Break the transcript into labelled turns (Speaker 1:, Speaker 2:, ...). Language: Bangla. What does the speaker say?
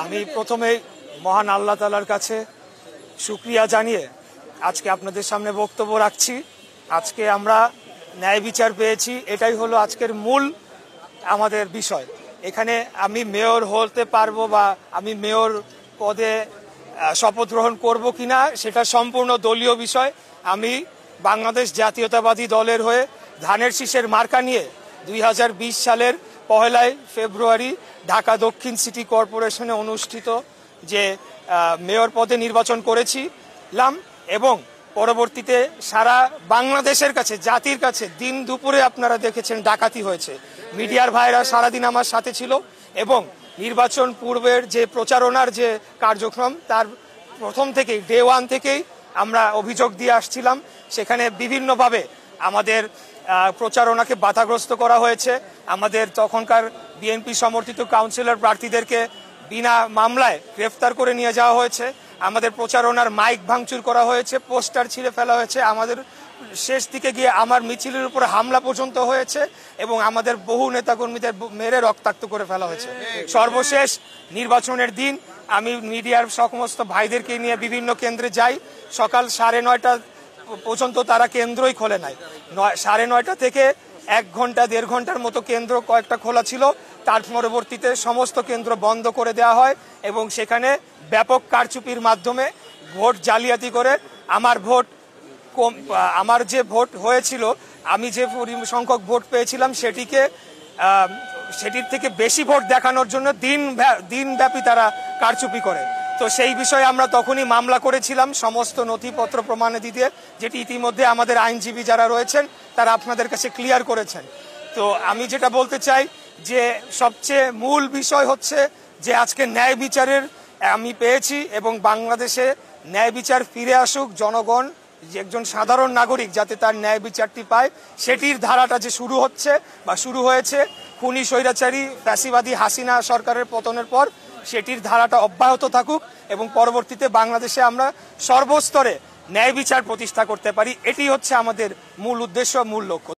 Speaker 1: আমি প্রথমে মহান আল্লাহ তাআলার কাছে শুকরিয়া জানিয়ে আজকে আপনাদের সামনে বক্তব্য রাখছি। আজকে আমরা ন্যায় বিচার পেয়েছি, এটাই হলো আজকের মূল আমাদের বিষয়। এখানে আমি মেয়র হতে পারবো বা আমি মেয়র পদে শপথ গ্রহণ করব কিনা সেটা সম্পূর্ণ দলীয় বিষয়। আমি বাংলাদেশ জাতীয়তাবাদী দলের হয়ে ধানের শীষের মার্কা নিয়ে 2020 সালের 1 ফেব্রুয়ারি ঢাকা দক্ষিণ সিটি কর্পোরেশনে অনুষ্ঠিত যে মেয়র পদে নির্বাচন করেছিলাম এবং পরবর্তীতে সারা বাংলাদেশের কাছে, জাতির কাছে দিন দুপুরে আপনারা দেখেছেন ডাকাতি হয়েছে। মিডিয়ার ভাইরা সারাদিন আমার সাথে ছিল এবং নির্বাচন পূর্বের যে প্রচারণার যে কার্যক্রম তার প্রথম থেকেই ডে 1 থেকেই আমরা অভিযোগ দিয়ে আসছিলাম। সেখানে বিভিন্নভাবে আমাদের প্রচারণাকে বাধাগ্রস্ত করা হয়েছে। আমাদের তখনকার বিএনপি সমর্থিত কাউন্সিলর প্রার্থীদেরকে বিনা মামলায় গ্রেফতার করে নিয়ে যাওয়া হয়েছে। আমাদের প্রচারণার মাইক ভাঙচুর করা হয়েছে, পোস্টার ছিঁড়ে ফেলা হয়েছে। আমাদের শেষ দিকে গিয়ে আমার মিছিলের উপর হামলা পর্যন্ত হয়েছে এবং আমাদের বহু নেতাকর্মীদের মেরে রক্তাক্ত করে ফেলা হয়েছে। সর্বশেষ নির্বাচনের দিন আমি মিডিয়ার সমস্ত ভাইদেরকে নিয়ে বিভিন্ন কেন্দ্রে যাই। সকাল 9:30 পর্যন্ত তারা কেন্দ্রই খোলে নাই। 9:30 থেকে 1 ঘন্টা 1.5 ঘন্টার মতো কেন্দ্র কয়েকটা খোলা ছিল। তার পরবর্তীতে সমস্ত কেন্দ্র বন্ধ করে দেওয়া হয় এবং সেখানে ব্যাপক কারচুপির মাধ্যমে ভোট জালিয়াতি করে আমার যে ভোট হয়েছিল, আমি যে সংখ্যক ভোট পেয়েছিলাম সেটির থেকে বেশি ভোট দেখানোর জন্য দিনব্যাপী তারা কারচুপি করে। তো সেই বিষয়ে আমরা তখনই মামলা করেছিলাম সমস্ত নথিপত্র প্রমাণাদি দিয়ে, যেটি ইতিমধ্যে আমাদের আইনজীবী যারা রয়েছেন তারা আপনাদের কাছে ক্লিয়ার করেছেন। তো আমি যেটা বলতে চাই যে সবচেয়ে মূল বিষয় হচ্ছে যে আজকে ন্যায় বিচারের আমি পেয়েছি এবং বাংলাদেশে ন্যায় বিচার ফিরে আসুক। জনগণ, যে একজন সাধারণ নাগরিক যাতে তার ন্যায় বিচারটি পায়, সেটির ধারাটা যে শুরু হচ্ছে বা শুরু হয়েছে খুনি স্বৈরাচারী ফ্যাসিবাদী হাসিনা সরকারের পতনের পর, সেটির ধারাটা অব্যাহত থাকুক এবং পরবর্তীতে বাংলাদেশে আমরা সর্বস্তরে ন্যায় বিচার প্রতিষ্ঠা করতে পারি। এটি হচ্ছে আমাদের মূল উদ্দেশ্য, মূল লক্ষ্য।